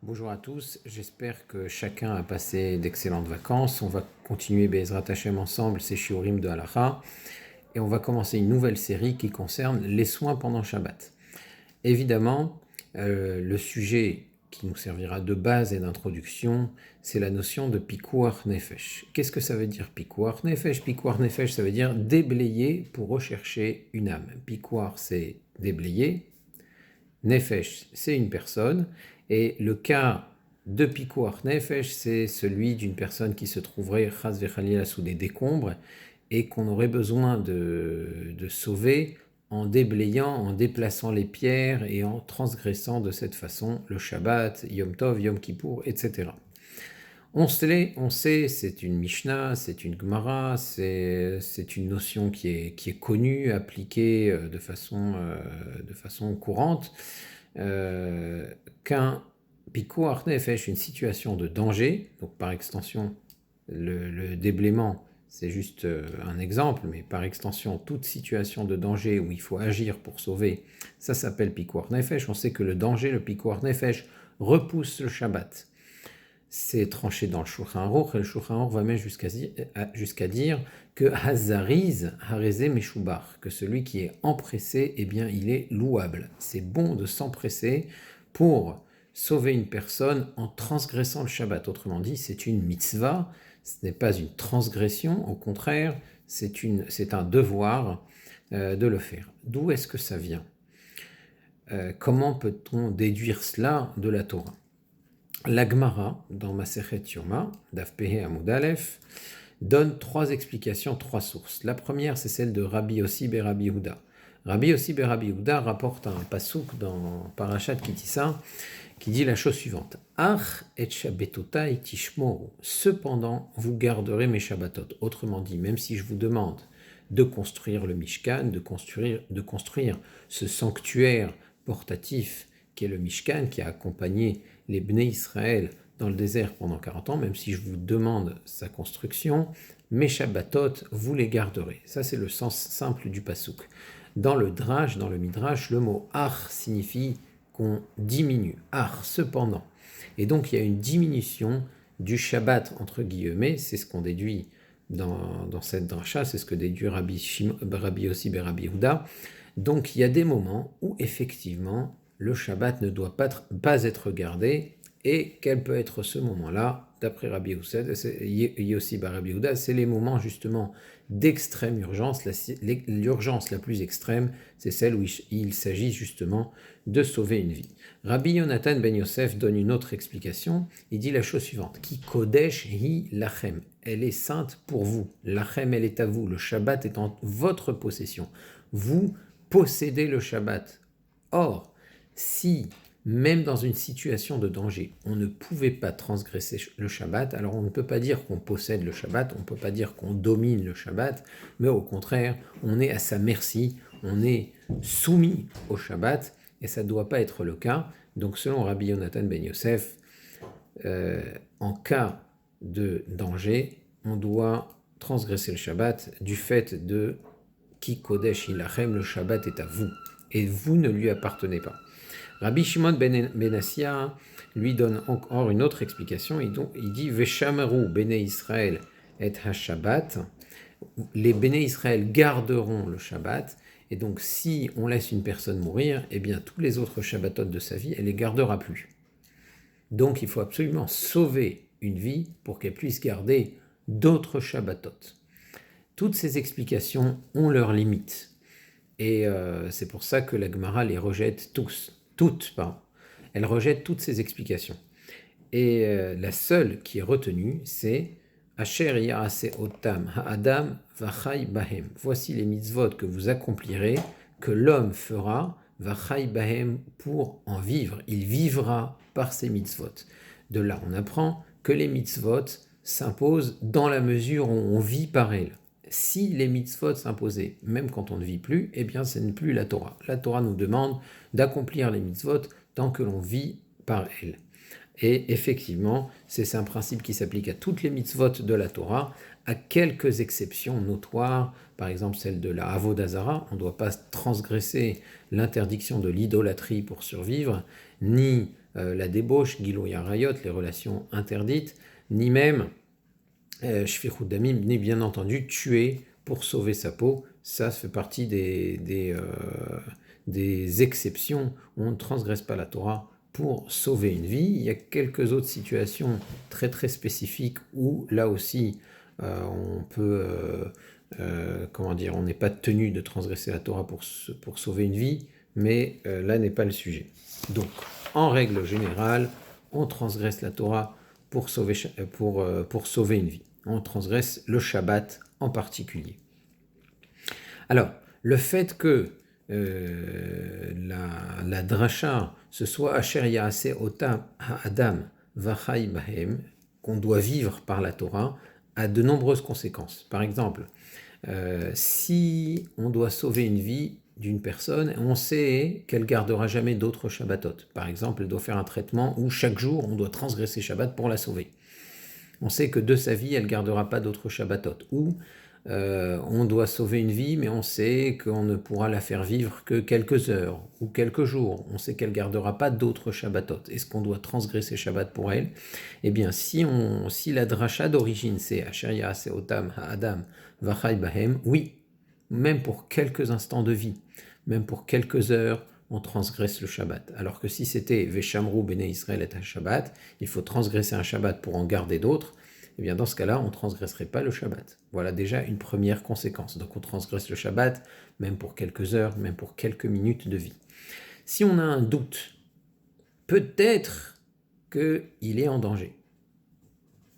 Bonjour à tous, j'espère que chacun a passé d'excellentes vacances. On va continuer Be'ezrat Hashem ensemble, ces shiurim de Halacha, et on va commencer une nouvelle série qui concerne les soins pendant Shabbat. Évidemment, le sujet qui nous servira de base et d'introduction, c'est la notion de Pikuach Nefesh. Qu'est-ce que ça veut dire Pikuach Nefesh? Pikuach Nefesh, ça veut dire déblayer pour rechercher une âme. Pikuach, c'est déblayer. Nefesh, c'est une personne. Et le cas de Pikuach Nefesh, c'est celui d'une personne qui se trouverait chas v'chalila sous des décombres et qu'on aurait besoin de sauver en déblayant, en déplaçant les pierres et en transgressant de cette façon le Shabbat, Yom Tov, Yom Kippour, etc. On sait, c'est une Mishnah, c'est une Gemara, c'est une notion qui est connue, appliquée de façon courante, qu'un Pikuach Nefesh, une situation de danger, donc par extension, le déblaiement, c'est juste un exemple, mais par extension, toute situation de danger où il faut agir pour sauver, ça s'appelle Pikuach Nefesh. On sait que le danger, le Pikuach Nefesh, repousse le Shabbat. C'est tranché dans le Shulchan Aruch, et le Shulchan Aruch va même jusqu'à dire que Hazariz, Harezé Meshubar, que celui qui est empressé, eh bien, il est louable. C'est bon de s'empresser pour sauver une personne en transgressant le Shabbat. Autrement dit, c'est une mitzvah, ce n'est pas une transgression, au contraire, c'est un devoir de le faire. D'où est-ce que ça vient? Comment peut-on déduire cela de la Torah? La Gemara, dans Masechet Yoma, Daf Pehe Amud Aleph, donne trois explications, trois sources. La première, c'est celle de Rabbi Yossi ben Rabbi Yehuda. Rabbi Yossi ben Rabbi Yehuda rapporte un pasuk dans Parashat Kitissa qui dit la chose suivante. Ach et shabbatotai tishmoru. Cependant, vous garderez mes Shabbatot. Autrement dit, même si je vous demande de construire le Mishkan, de construire ce sanctuaire portatif qui est le Mishkan, qui a accompagné les Bnei Israël dans le désert pendant 40 ans, même si je vous demande sa construction, mes Shabbatot, vous les garderez. Ça, c'est le sens simple du pasuk. Dans le Drash, dans le Midrash, le mot Ach signifie qu'on diminue. Ach, cependant. Et donc, il y a une diminution du Shabbat, entre guillemets, c'est ce qu'on déduit dans cette dracha, c'est ce que déduit Rabbi Yossi ben Rabbi Yehuda. Donc, il y a des moments où, effectivement, le Shabbat ne doit pas être gardé, et quel peut être ce moment-là? D'après Rabbi Yossi ben Rabbi Yehuda, c'est les moments justement d'extrême urgence. L'urgence la plus extrême, c'est celle où il s'agit justement de sauver une vie. Rabbi Yonatan ben Yosef donne une autre explication. Il dit la chose suivante: Ki kodesh hi lachem. Elle est sainte pour vous. Lachem, elle est à vous. Le Shabbat est en votre possession. Vous possédez le Shabbat. Or, si, même dans une situation de danger, on ne pouvait pas transgresser le Shabbat, alors on ne peut pas dire qu'on possède le Shabbat, on ne peut pas dire qu'on domine le Shabbat, mais au contraire, on est à sa merci, on est soumis au Shabbat, et ça ne doit pas être le cas. Donc selon Rabbi Yonatan ben Yosef, en cas de danger, on doit transgresser le Shabbat du fait de Ki Kodesh Ilachem, le Shabbat est à vous, et vous ne lui appartenez pas. Rabbi Shimon ben Assia lui donne encore une autre explication. Il dit Veshameru Bnei Israël et ha-Shabbat. Les Bnei Israël garderont le Shabbat. Et donc, si on laisse une personne mourir, eh bien, tous les autres Shabbatot de sa vie, elle les gardera plus. Donc, il faut absolument sauver une vie pour qu'elle puisse garder d'autres Shabbatot. Toutes ces explications ont leurs limites. Et c'est pour ça que la Gemara les rejette elle rejette toutes ces explications. Et la seule qui est retenue, c'est Asher Ya'ase Otam Ha'adam Vachai Bahem. Voici les mitzvot que vous accomplirez, que l'homme fera, Vachai Bahem, pour en vivre. Il vivra par ces mitzvot. De là, on apprend que les mitzvot s'imposent dans la mesure où on vit par elles. Si les mitzvot s'imposaient, même quand on ne vit plus, eh bien, ce n'est plus la Torah. La Torah nous demande d'accomplir les mitzvot tant que l'on vit par elles. Et effectivement, c'est un principe qui s'applique à toutes les mitzvot de la Torah, à quelques exceptions notoires, par exemple celle de la Avodah Zara. On ne doit pas transgresser l'interdiction de l'idolâtrie pour survivre, ni la débauche, Gilou Yarayot, les relations interdites, ni même Shfichut Damim, ni bien entendu tuer pour sauver sa peau. Ça fait partie des exceptions. On ne transgresse pas la Torah pour sauver une vie. Il y a quelques autres situations très très spécifiques où là aussi on peut, on n'est pas tenu de transgresser la Torah pour sauver une vie, mais là n'est pas le sujet. Donc, en règle générale, on transgresse la Torah pour sauver une vie. On transgresse le Shabbat en particulier. Alors, le fait que la dracha, ce soit Asher Yaaseh Otam Ha'adam Vachai Bahem, qu'on doit vivre par la Torah, a de nombreuses conséquences. Par exemple, si on doit sauver une vie d'une personne, on sait qu'elle gardera jamais d'autres Shabbatot. Par exemple, elle doit faire un traitement où chaque jour on doit transgresser Shabbat pour la sauver. On sait que de sa vie, elle ne gardera pas d'autres Shabbatot. Ou on doit sauver une vie, mais on sait qu'on ne pourra la faire vivre que quelques heures ou quelques jours. On sait qu'elle ne gardera pas d'autres Shabbatot. Est-ce qu'on doit transgresser Shabbat pour elle? Eh bien, si la dracha d'origine, c'est Asher Yaaseh Otam Ha'adam Vachai Bahem, oui, même pour quelques instants de vie, même pour quelques heures, on transgresse le Shabbat. Alors que si c'était Veshamru Bnei Israël et Shabbat, il faut transgresser un Shabbat pour en garder d'autres, eh bien dans ce cas-là, on ne transgresserait pas le Shabbat. Voilà déjà une première conséquence. Donc on transgresse le Shabbat, même pour quelques heures, même pour quelques minutes de vie. Si on a un doute, peut-être qu'il est en danger.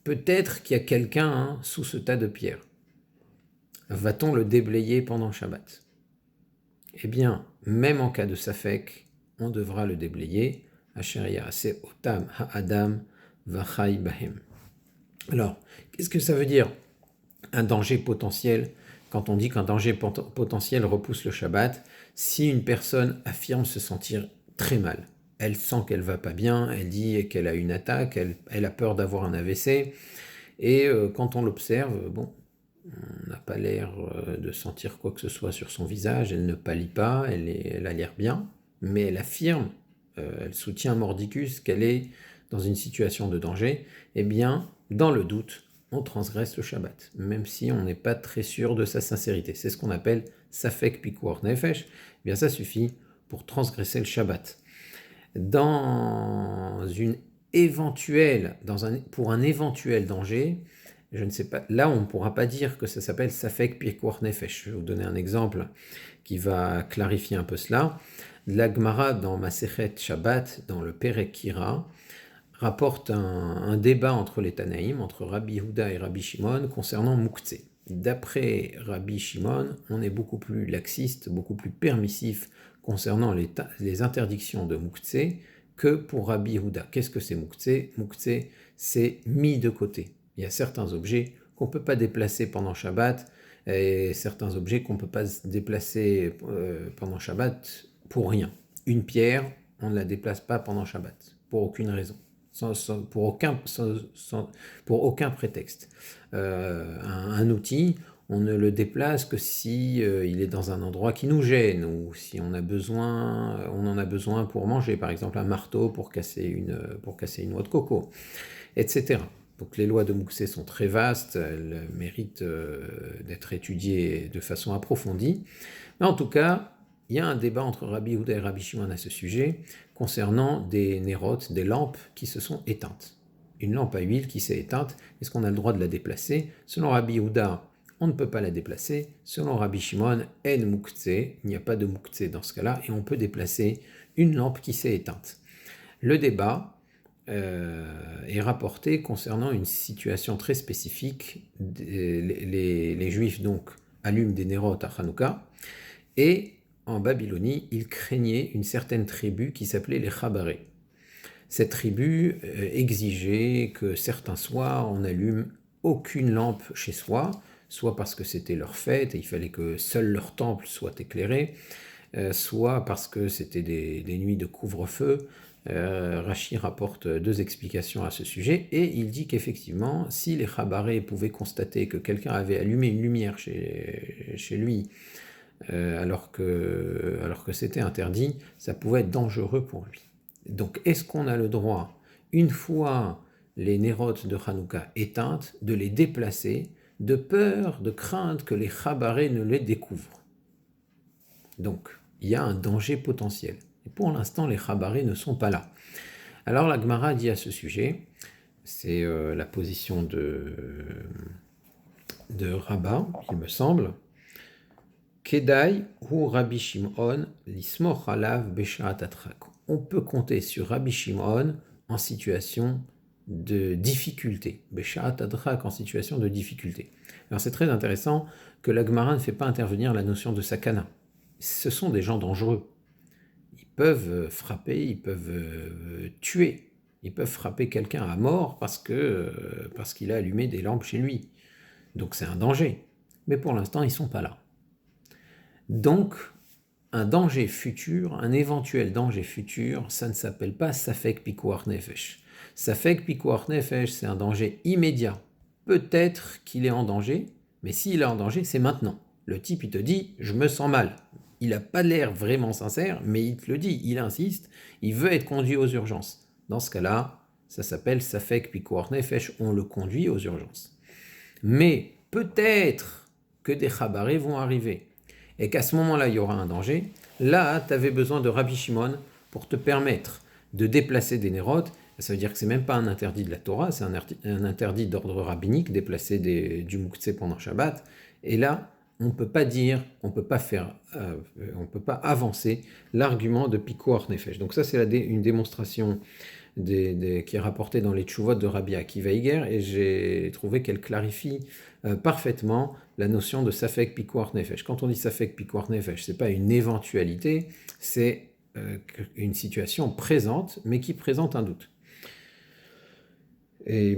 Peut-être qu'il y a quelqu'un sous ce tas de pierres. Va-t-on le déblayer pendant le Shabbat? Eh bien, même en cas de Safek, on devra le déblayer. Asher Yaaseh Otam Ha'adam Vachai Bahem. Alors, qu'est-ce que ça veut dire un danger potentiel? Quand on dit qu'un danger potentiel repousse le Shabbat, si une personne affirme se sentir très mal, elle sent qu'elle va pas bien, elle dit qu'elle a une attaque, elle a peur d'avoir un AVC, et quand on l'observe, on n'a pas l'air de sentir quoi que ce soit sur son visage, elle ne pâlit pas, elle a l'air bien, mais elle affirme, elle soutient mordicus qu'elle est dans une situation de danger, eh bien, dans le doute, on transgresse le Shabbat, même si on n'est pas très sûr de sa sincérité. C'est ce qu'on appelle Safek Pikuach Nefesh, eh bien ça suffit pour transgresser le Shabbat. Pour un éventuel danger, je ne sais pas, là on ne pourra pas dire que ça s'appelle Safek Pikuach Nefesh. Je vais vous donner un exemple qui va clarifier un peu cela. La Gemara dans Masechet Shabbat, dans le Perek Kira, rapporte un débat entre les Tanaïm, entre Rabbi Yehuda et Rabbi Shimon, concernant Mouktsé. D'après Rabbi Shimon, on est beaucoup plus laxiste, beaucoup plus permissif concernant les interdictions de Mouktsé que pour Rabbi Yehuda. Qu'est-ce que c'est Mouktsé? Mouktsé, c'est mis de côté. Il y a certains objets qu'on ne peut pas déplacer pendant Shabbat et certains objets qu'on ne peut pas déplacer pendant Shabbat pour rien. Une pierre, on ne la déplace pas pendant Shabbat, pour aucune raison. Pour aucun prétexte. Un outil, on ne le déplace que si il est dans un endroit qui nous gêne ou si on en a besoin pour manger, par exemple un marteau pour casser une noix de coco, etc. Donc les lois de Mouxé sont très vastes, elles méritent d'être étudiées de façon approfondie. Mais en tout cas, il y a un débat entre Rabbi Yehuda et Rabbi Shimon à ce sujet concernant des nérotes, des lampes qui se sont éteintes. Une lampe à huile qui s'est éteinte, est-ce qu'on a le droit de la déplacer? Selon Rabbi Yehuda, on ne peut pas la déplacer. Selon Rabbi Shimon, en muktzeh, il n'y a pas de muktzeh dans ce cas-là, et on peut déplacer une lampe qui s'est éteinte. Le débat est rapporté concernant une situation très spécifique. Les Juifs donc allument des nérotes à Hanouka, et en Babylonie, ils craignaient une certaine tribu qui s'appelait les Chabaré. Cette tribu exigeait que certains soirs, on n'allume aucune lampe chez soi, soit parce que c'était leur fête et il fallait que seul leur temple soit éclairé, soit parce que c'était des nuits de couvre-feu. Rashi rapporte deux explications à ce sujet, et il dit qu'effectivement, si les Chabaré pouvaient constater que quelqu'un avait allumé une lumière chez lui, alors que c'était interdit, ça pouvait être dangereux pour lui. Donc, est-ce qu'on a le droit, une fois les nérotes de Hanouka éteintes, de les déplacer, de peur, de crainte que les chabarés ne les découvrent? Donc, il y a un danger potentiel. Et pour l'instant, les chabarés ne sont pas là. Alors, la Gemara dit à ce sujet, c'est la position de Rabat, il me semble, Kedai ou Rabbi Shimon lismoch alav beshat atrak. On peut compter sur Rabbi Shimon en situation de difficulté. Beshat atrak en situation de difficulté. Alors c'est très intéressant que la Gemara ne fait pas intervenir la notion de sakana. Ce sont des gens dangereux. Ils peuvent frapper, ils peuvent tuer. Ils peuvent frapper quelqu'un à mort parce qu'il a allumé des lampes chez lui. Donc c'est un danger. Mais pour l'instant, ils ne sont pas là. Donc, un danger futur, un éventuel danger futur, ça ne s'appelle pas Safek Pikuach Nefesh. Safek Pikuach Nefesh, c'est un danger immédiat. Peut-être qu'il est en danger, mais s'il est en danger, c'est maintenant. Le type, il te dit, je me sens mal. Il n'a pas l'air vraiment sincère, mais il te le dit, il insiste, il veut être conduit aux urgences. Dans ce cas-là, ça s'appelle Safek Pikuach Nefesh, on le conduit aux urgences. Mais peut-être que des chabarés vont arriver. Et qu'à ce moment-là, il y aura un danger. Là, tu avais besoin de Rabbi Shimon pour te permettre de déplacer des nérotes. Ça veut dire que ce n'est même pas un interdit de la Torah, c'est un interdit d'ordre rabbinique, déplacer du mouktsé pendant Shabbat. Et là, on ne peut pas dire, on peut pas avancer l'argument de Pikuach Nefesh. Donc ça, c'est une démonstration qui est rapportée dans les tchouvot de Rabbi Akiva Iger, et j'ai trouvé qu'elle clarifie parfaitement la notion de Safek Pikuach Nefesh. Quand on dit Safek Pikuach Nefesh, ce n'est pas une éventualité, c'est une situation présente, mais qui présente un doute. Et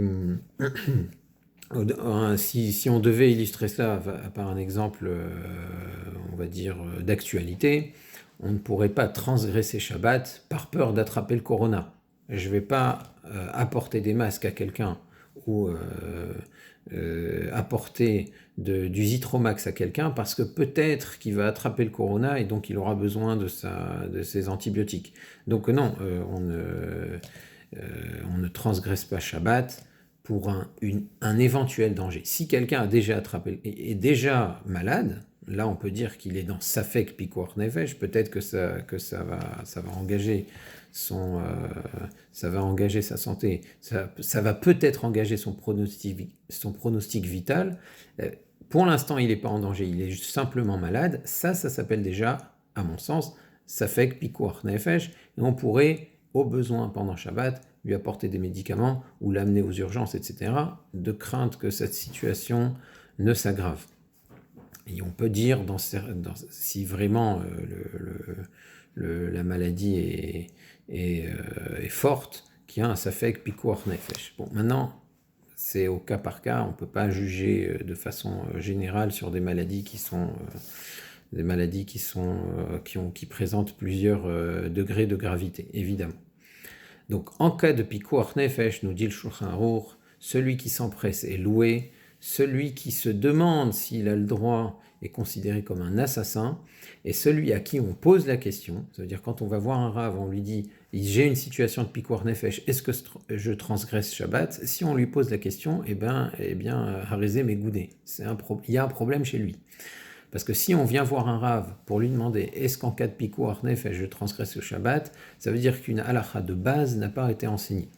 si on devait illustrer cela par un exemple, on va dire, d'actualité, on ne pourrait pas transgresser Shabbat par peur d'attraper le corona. Je ne vais pas apporter des masques à quelqu'un ou apporter du Zitromax à quelqu'un parce que peut-être qu'il va attraper le corona et donc il aura besoin de ses antibiotiques. Donc non, on ne transgresse pas Shabbat pour un éventuel danger. Si quelqu'un a déjà attrapé est déjà malade, là on peut dire qu'il est dans Safek Pikuach Nefesh, peut-être que ça va engager ça va engager sa santé, ça va peut-être engager son pronostic vital. Pour l'instant, il n'est pas en danger, il est simplement malade. Ça s'appelle déjà, à mon sens, Safek Pikuach Nefesh, et on pourrait, au besoin pendant Shabbat, lui apporter des médicaments ou l'amener aux urgences, etc., de crainte que cette situation ne s'aggrave. Et on peut dire, si vraiment la maladie est forte, qu'il y a un Safek Pikuach Nefesh. Bon, maintenant, c'est au cas par cas, on ne peut pas juger de façon générale sur des maladies qui présentent plusieurs degrés de gravité, évidemment. Donc, en cas de Pikuach Nefesh, nous dit le Shulchan Aruch, celui qui s'empresse est loué, celui qui se demande s'il a le droit est considéré comme un assassin, et celui à qui on pose la question, ça veut dire quand on va voir un rav, on lui dit « j'ai une situation de Pikuach Nefesh, est-ce que je transgresse Shabbat ?» Si on lui pose la question, eh bien, Harizé Megoudé, il y a un problème chez lui. Parce que si on vient voir un rav pour lui demander « est-ce qu'en cas de Pikuach Nefesh, je transgresse le Shabbat ?» ça veut dire qu'une halakha de base n'a pas été enseignée.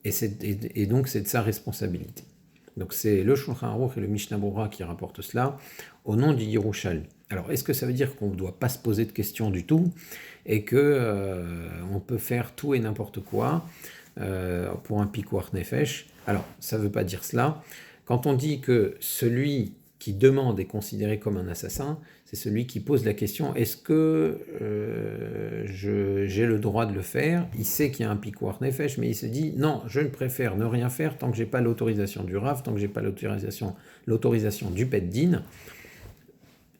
Et donc c'est de sa responsabilité. Donc c'est le Shulchan Aruch et le Mishnah Berurah qui rapportent cela au nom du Yerushalmi. Alors est-ce que ça veut dire qu'on ne doit pas se poser de questions du tout et qu'on peut faire tout et n'importe quoi pour un Pikuach Nefesh? Alors ça ne veut pas dire cela. Quand on dit que celui qui demande est considéré comme un assassin, c'est celui qui pose la question, est-ce que j'ai le droit de le faire? Il sait qu'il y a un Pikuach Nefesh, mais il se dit, non, je ne préfère ne rien faire tant que je n'ai pas l'autorisation du Rav, tant que je n'ai pas l'autorisation du Bet Din.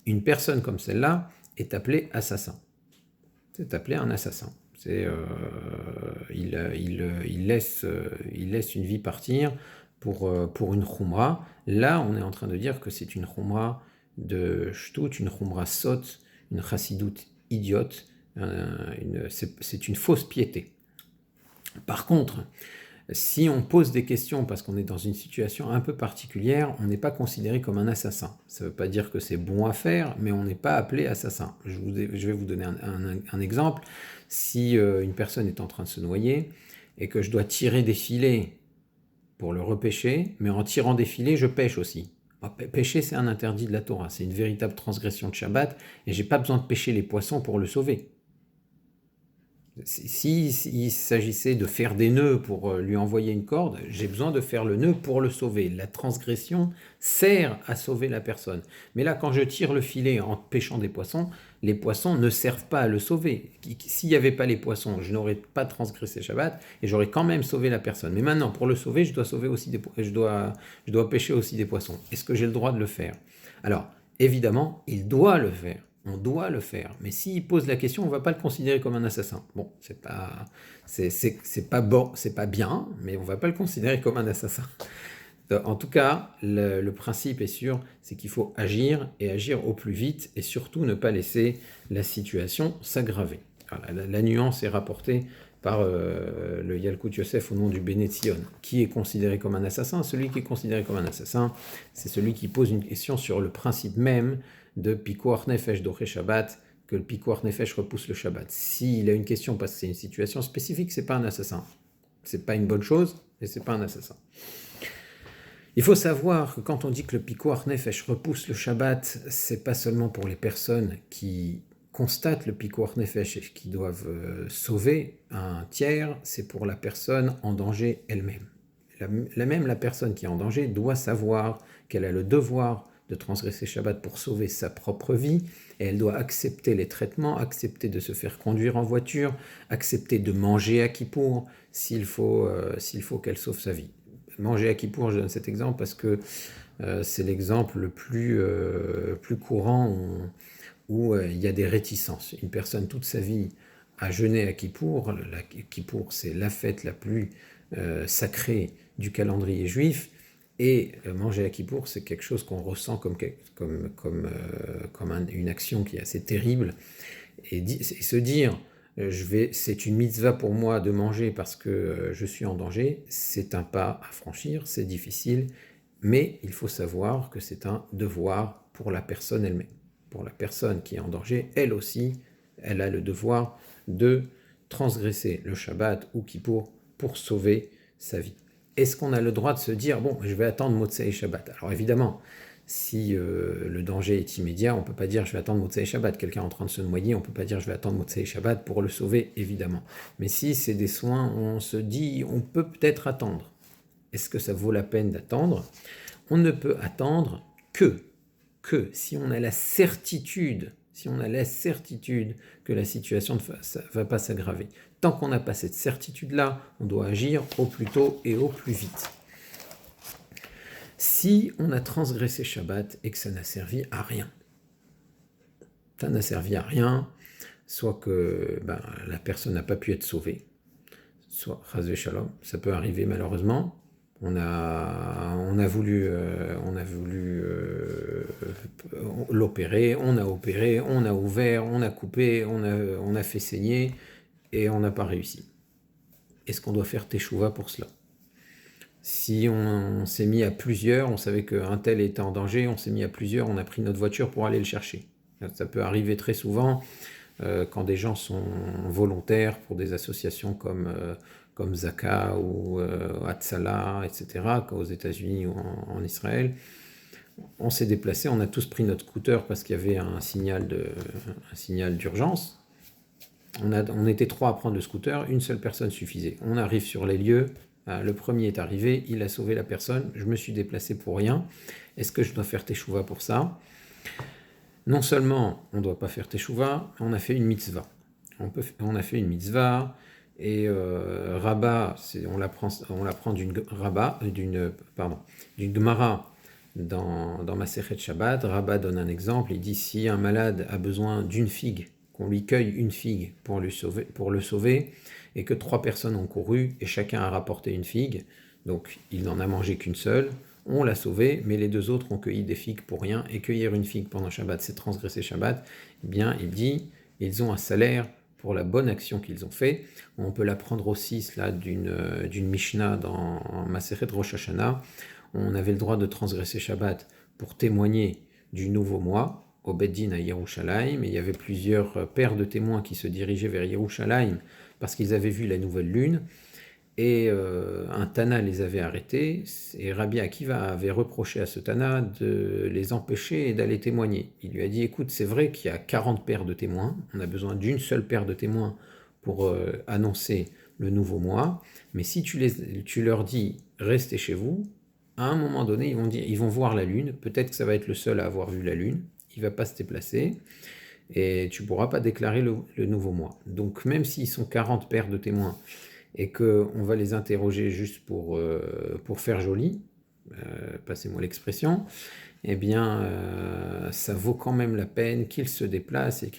Une personne comme celle-là est appelée assassin. C'est appelé un assassin. Il laisse une vie partir pour une khumra. Là, on est en train de dire que c'est une khumra de shtout, une khumra sot, une chassidoute idiote, c'est une fausse piété. Par contre, si on pose des questions parce qu'on est dans une situation un peu particulière, on n'est pas considéré comme un assassin. Ça ne veut pas dire que c'est bon à faire, mais on n'est pas appelé assassin. Je vais vous donner un exemple. Si une personne est en train de se noyer et que je dois tirer des filets pour le repêcher, mais en tirant des filets, je pêche aussi. Pêcher, c'est un interdit de la Torah, c'est une véritable transgression de Shabbat, et j'ai pas besoin de pêcher les poissons pour le sauver. S'il s'agissait de faire des nœuds pour lui envoyer une corde, j'ai besoin de faire le nœud pour le sauver. La transgression sert à sauver la personne. Mais là, quand je tire le filet en pêchant des poissons, les poissons ne servent pas à le sauver. S'il n'y avait pas les poissons, je n'aurais pas transgressé Shabbat et j'aurais quand même sauvé la personne. Mais maintenant, pour le sauver, je dois pêcher aussi des poissons. Est-ce que j'ai le droit de le faire? Alors, évidemment, il doit le faire. On doit le faire. Mais s'il pose la question, on ne va pas le considérer comme un assassin. Bon, c'est pas bon, c'est pas bien, mais on ne va pas le considérer comme un assassin. En tout cas, le principe est sûr, c'est qu'il faut agir et agir au plus vite et surtout ne pas laisser la situation s'aggraver. La nuance est rapportée par le Yalkut Yosef au nom du Bene Tzion. Qui est considéré comme un assassin? Celui qui est considéré comme un assassin, c'est celui qui pose une question sur le principe même de Pikuach Nefesh Doché Shabbat, que le Pikuach Nefesh repousse le Shabbat. S'il a une question parce que c'est une situation spécifique, c'est pas un assassin. C'est pas une bonne chose, mais c'est pas un assassin. Il faut savoir que quand on dit que le Pikuach Nefesh repousse le Shabbat, c'est pas seulement pour les personnes qui constatent le Pikuach Nefesh et qui doivent sauver un tiers, c'est pour la personne en danger elle-même. La personne qui est en danger doit savoir qu'elle a le devoir de transgresser Shabbat pour sauver sa propre vie, et elle doit accepter les traitements, accepter de se faire conduire en voiture, accepter de manger à Kippour s'il faut qu'elle sauve sa vie. Manger à Kippour, je donne cet exemple parce que c'est l'exemple le plus courant où il y a des réticences. Une personne toute sa vie a jeûné à Kippour. Kippour, c'est la fête la plus sacrée du calendrier juif. Et manger à Kippour, c'est quelque chose qu'on ressent comme une action qui est assez terrible. Et se dire, c'est une mitzvah pour moi de manger parce que je suis en danger, c'est un pas à franchir, c'est difficile, mais il faut savoir que c'est un devoir pour la personne elle-même. Pour la personne qui est en danger, elle aussi, elle a le devoir de transgresser le Shabbat ou Kippour pour sauver sa vie. Est-ce qu'on a le droit de se dire, bon, je vais attendre Motsei Shabbat? Alors évidemment, si le danger est immédiat, on ne peut pas dire je vais attendre Motsei Shabbat. Quelqu'un en train de se noyer, on ne peut pas dire je vais attendre Motsei Shabbat pour le sauver, évidemment. Mais si c'est des soins où on se dit on peut peut-être attendre, est-ce que ça vaut la peine d'attendre? On ne peut attendre que si on a la certitude que la situation ne va pas s'aggraver. Tant qu'on n'a pas cette certitude-là, on doit agir au plus tôt et au plus vite. Si on a transgressé Shabbat et que ça n'a servi à rien, soit que la personne n'a pas pu être sauvée, soit Chas v'Shalom, ça peut arriver malheureusement. On a voulu l'opérer, on a opéré, on a ouvert, on a coupé, on a fait saigner et on n'a pas réussi. Est-ce qu'on doit faire teshuva pour cela? Si on s'est mis à plusieurs, on savait qu'un tel était en danger, on s'est mis à plusieurs, on a pris notre voiture pour aller le chercher. Ça peut arriver très souvent quand des gens sont volontaires pour des associations comme Zaka ou Hatzalah, etc., aux États-Unis ou en Israël. On s'est déplacé, on a tous pris notre scooter parce qu'il y avait un signal d'urgence. On était 3 à prendre le scooter, une seule personne suffisait. On arrive sur les lieux, le premier est arrivé, il a sauvé la personne, je me suis déplacé pour rien. Est-ce que je dois faire teshuva pour ça? Non seulement on ne doit pas faire teshuva, on a fait une mitzvah. On a fait une mitzvah, et Rabba, on l'apprend d'une Gemara dans Masechet Shabbat. Rabba donne un exemple, il dit si un malade a besoin d'une figue, qu'on lui cueille une figue pour le sauver, et que 3 personnes ont couru et chacun a rapporté une figue, donc il n'en a mangé qu'une seule, on l'a sauvé, mais les 2 autres ont cueilli des figues pour rien, et cueillir une figue pendant Shabbat, c'est transgresser Shabbat, eh bien il dit, ils ont un salaire pour la bonne action qu'ils ont fait. On peut l'apprendre aussi cela d'une Mishnah dans Masechet Rosh Hashanah. On avait le droit de transgresser Shabbat pour témoigner du nouveau mois au Beddin à Yerushalayim, et il y avait plusieurs paires de témoins qui se dirigeaient vers Yerushalayim parce qu'ils avaient vu la nouvelle lune, et un Tana les avait arrêtés, et Rabbi Akiva avait reproché à ce Tana de les empêcher d'aller témoigner. Il lui a dit, écoute, c'est vrai qu'il y a 40 paires de témoins, on a besoin d'une seule paire de témoins pour annoncer le nouveau mois, mais si tu leur dis, restez chez vous, à un moment donné, ils vont voir la lune, peut-être que ça va être le seul à avoir vu la lune, il ne va pas se déplacer, et tu ne pourras pas déclarer le nouveau mois. Donc même s'ils sont 40 paires de témoins, et qu'on va les interroger juste pour faire joli, passez-moi l'expression, eh bien, ça vaut quand même la peine qu'ils se déplacent et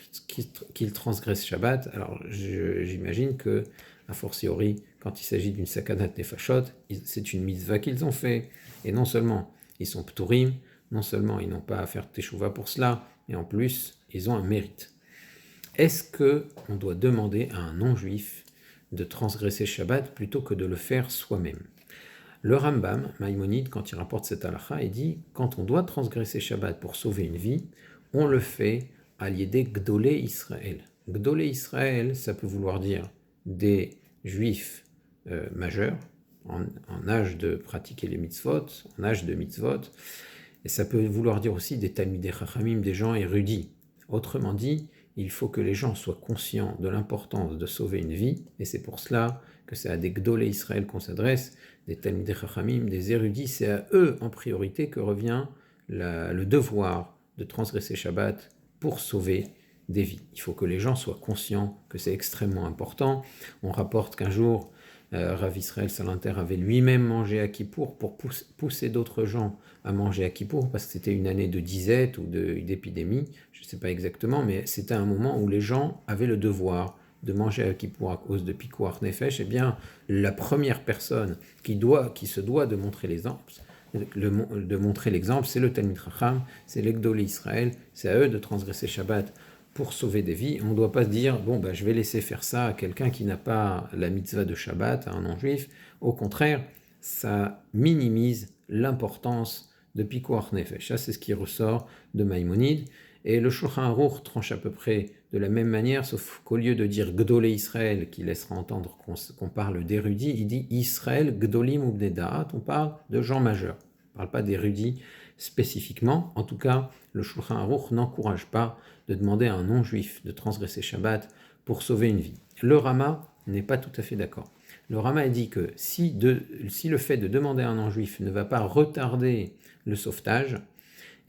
qu'ils transgressent Shabbat. Alors, j'imagine que, a fortiori, quand il s'agit d'une sakanat nefashot, c'est une mitzvah qu'ils ont fait, et non seulement ils sont pturim, non seulement ils n'ont pas à faire teshuva pour cela, mais en plus, ils ont un mérite. Est-ce qu'on doit demander à un non-juif de transgresser Shabbat plutôt que de le faire soi-même? Le Rambam, Maïmonide, quand il rapporte cette halakha, il dit « Quand on doit transgresser Shabbat pour sauver une vie, on le fait à l'idée Gdolé Israël ». Gdolé Israël, ça peut vouloir dire des juifs majeurs, en âge de pratiquer les mitzvot, en âge de mitzvot, et ça peut vouloir dire aussi des talmidei chachamim, des gens érudits. Autrement dit, il faut que les gens soient conscients de l'importance de sauver une vie, et c'est pour cela que c'est à des Gdolé Israël qu'on s'adresse, des talmidei chachamim, des érudits, c'est à eux en priorité que revient le devoir de transgresser Shabbat pour sauver des vies. Il faut que les gens soient conscients que c'est extrêmement important. On rapporte qu'un jour, Rav Israël Salanter avait lui-même mangé à Kippour pour pousser d'autres gens à manger à Kippour, parce que c'était une année de disette ou d'épidémie, je ne sais pas exactement, mais c'était un moment où les gens avaient le devoir de manger à Kippour à cause de Pikuach Nefesh. Eh bien, la première personne qui se doit de montrer l'exemple, c'est le Talmid Chacham, c'est l'Egdolé Israël, c'est à eux de transgresser Shabbat pour sauver des vies. On ne doit pas se dire, je vais laisser faire ça à quelqu'un qui n'a pas la mitzvah de Shabbat, à un non-juif. Au contraire, ça minimise l'importance de Pikuach Nefesh. Ça, c'est ce qui ressort de Maïmonide. Et le Shulchan Aruch tranche à peu près de la même manière, sauf qu'au lieu de dire Gdolé Israël, qui laissera entendre qu'on parle d'érudits, il dit Israël Gdolim Ubnei Da'at, on parle de gens majeurs. On ne parle pas d'érudits spécifiquement. En tout cas, le Shulchan Aruch n'encourage pas de demander à un non-juif de transgresser Shabbat pour sauver une vie. Le Rama n'est pas tout à fait d'accord. Le Rama dit que si le fait de demander à un non-juif ne va pas retarder le sauvetage,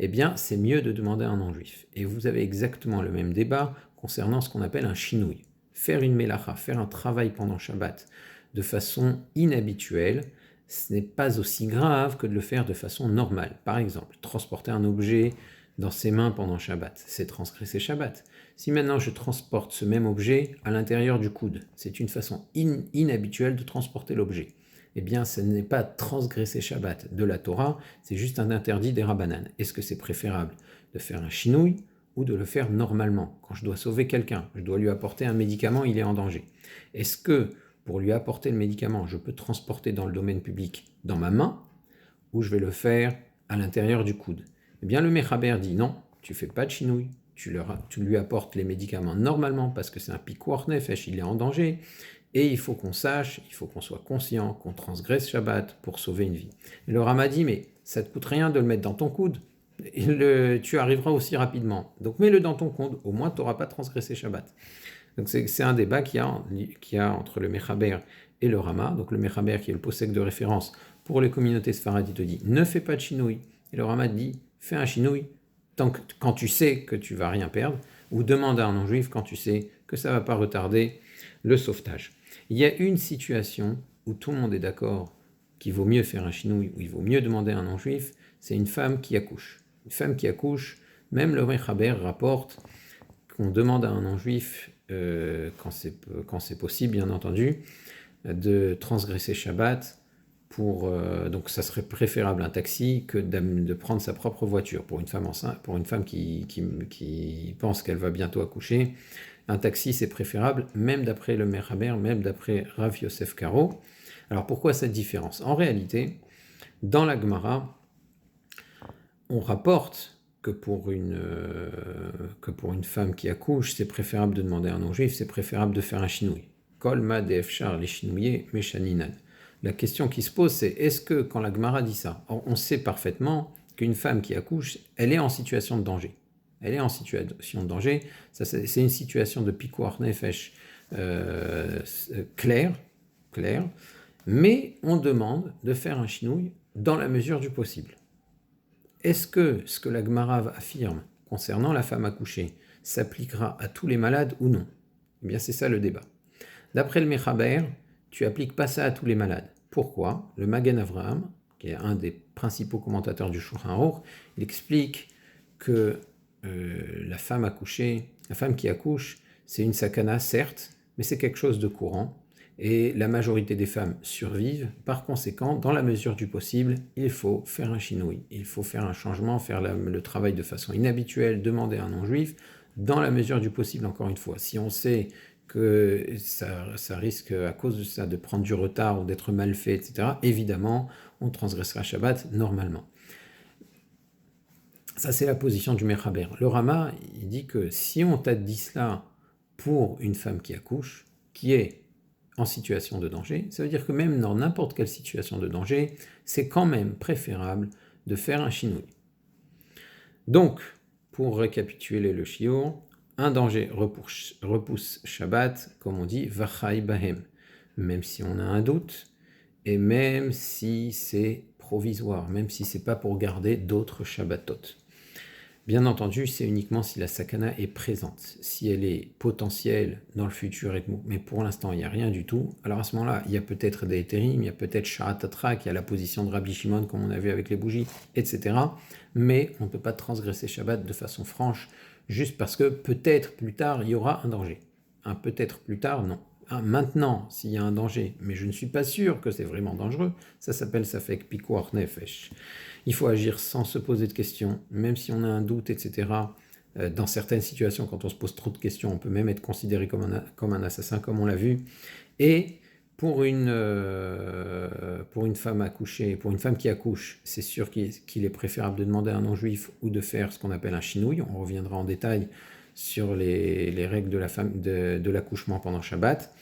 eh bien, c'est mieux de demander à un non-juif. Et vous avez exactement le même débat concernant ce qu'on appelle un chinouille. Faire une mélacha, faire un travail pendant Shabbat de façon inhabituelle, ce n'est pas aussi grave que de le faire de façon normale. Par exemple, transporter un objet dans ses mains pendant Shabbat, c'est transgresser Shabbat. Si maintenant je transporte ce même objet à l'intérieur du coude, c'est une façon inhabituelle de transporter l'objet. Eh bien, ce n'est pas transgresser Shabbat de la Torah, c'est juste un interdit des Rabbanan. Est-ce que c'est préférable de faire un chinouille ou de le faire normalement? Quand je dois sauver quelqu'un, je dois lui apporter un médicament, il est en danger. Est-ce que pour lui apporter le médicament, je peux transporter dans le domaine public dans ma main, ou je vais le faire à l'intérieur du coude? Eh bien, le Mechaber dit non, tu fais pas de chinouille, tu lui apportes les médicaments normalement parce que c'est un pikuach nefesh, il est en danger. Et il faut qu'on sache, il faut qu'on soit conscient qu'on transgresse Shabbat pour sauver une vie. Et le Rama dit, mais ça ne te coûte rien de le mettre dans ton coude, tu arriveras aussi rapidement. Donc mets-le dans ton coude, au moins tu n'auras pas transgressé Shabbat. Donc c'est un débat qu'il y a entre le Mechaber et le Rama. Donc le Mechaber, qui est le posek de référence pour les communautés sfaradites, dit, ne fais pas de chinouille. Et le Rama dit, fais un chinouille quand tu sais que tu ne vas rien perdre, ou demande à un non-juif quand tu sais que ça ne va pas retarder le sauvetage. Il y a une situation où tout le monde est d'accord qu'il vaut mieux faire un chinouille, où il vaut mieux demander à un non-juif, c'est une femme qui accouche. Une femme qui accouche, même le Mechaber rapporte qu'on demande à un non-juif, quand c'est possible bien entendu, de transgresser Shabbat, donc ça serait préférable un taxi que de prendre sa propre voiture. Pour une femme enceinte, pour une femme qui pense qu'elle va bientôt accoucher, Un taxi, c'est préférable, même d'après le Mechaber, même d'après Rav Yosef Karo. Alors pourquoi cette différence? En réalité, dans la Gemara, on rapporte que pour une femme qui accouche, c'est préférable de demander à un non-juif, c'est préférable de faire un chinouille. Kol ma defchar les chinouillés meshaninan. La question qui se pose, c'est est-ce que quand la Gemara dit ça, on sait parfaitement qu'une femme qui accouche, elle est en situation de danger. Elle est en situation de danger, c'est une situation de pikuach nefesh claire, mais on demande de faire un chinouille dans la mesure du possible. Est-ce que ce que la Gemara affirme concernant la femme accouchée s'appliquera à tous les malades ou non? Eh bien, c'est ça le débat. D'après le Mechaber, tu appliques pas ça à tous les malades. Pourquoi? Le Magen Avraham, qui est un des principaux commentateurs du Shulchan Aruch, il explique que la femme qui accouche, c'est une sakana, certes, mais c'est quelque chose de courant. Et la majorité des femmes survivent. Par conséquent, dans la mesure du possible, il faut faire un chinouille. Il faut faire un changement, faire le travail de façon inhabituelle, demander à un non-juif, dans la mesure du possible, encore une fois. Si on sait que ça risque, à cause de ça, de prendre du retard ou d'être mal fait, etc., évidemment, on transgressera Shabbat normalement. Ça, c'est la position du Mechaber. Le Rama, il dit que si on t'a dit cela pour une femme qui accouche, qui est en situation de danger, ça veut dire que même dans n'importe quelle situation de danger, c'est quand même préférable de faire un chinouille. Donc, pour récapituler le shiur, un danger repousse Shabbat, comme on dit, vachai bahem, même si on a un doute, et même si c'est provisoire, même si c'est pas pour garder d'autres Shabbatot. Bien entendu, c'est uniquement si la sakana est présente. Si elle est potentielle dans le futur, mais pour l'instant, il n'y a rien du tout, alors à ce moment-là, il y a peut-être des hétérim, il y a peut-être Sha'atatra, qui a la position de Rabbi Shimon, comme on a vu avec les bougies, etc. Mais on ne peut pas transgresser Shabbat de façon franche, juste parce que peut-être plus tard, il y aura un danger. Un peut-être plus tard, non. Maintenant, s'il y a un danger, mais je ne suis pas sûr que c'est vraiment dangereux, ça s'appelle Safek Pikuach Nefesh. Il faut agir sans se poser de questions, même si on a un doute, etc. Dans certaines situations, quand on se pose trop de questions, on peut même être considéré comme un assassin, comme on l'a vu. Et pour une femme accouchée, pour une femme qui accouche, c'est sûr qu'il est préférable de demander à un non-juif ou de faire ce qu'on appelle un chinouille. On reviendra en détail sur les règles de l'accouchement pendant Shabbat.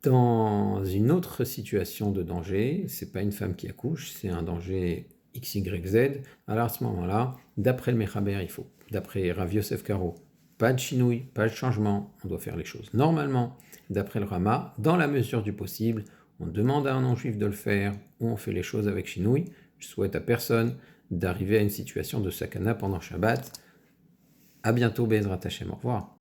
Dans une autre situation de danger, c'est pas une femme qui accouche, c'est un danger XYZ. Alors à ce moment-là, d'après le Mechaber, d'après Rav Yosef Karo, pas de chinouille, pas de changement, on doit faire les choses normalement. D'après le Rama, dans la mesure du possible, on demande à un non-juif de le faire ou on fait les choses avec chinouille. Je souhaite à personne d'arriver à une situation de sakana pendant Shabbat. À bientôt, Be'ezrat Hashem, au revoir.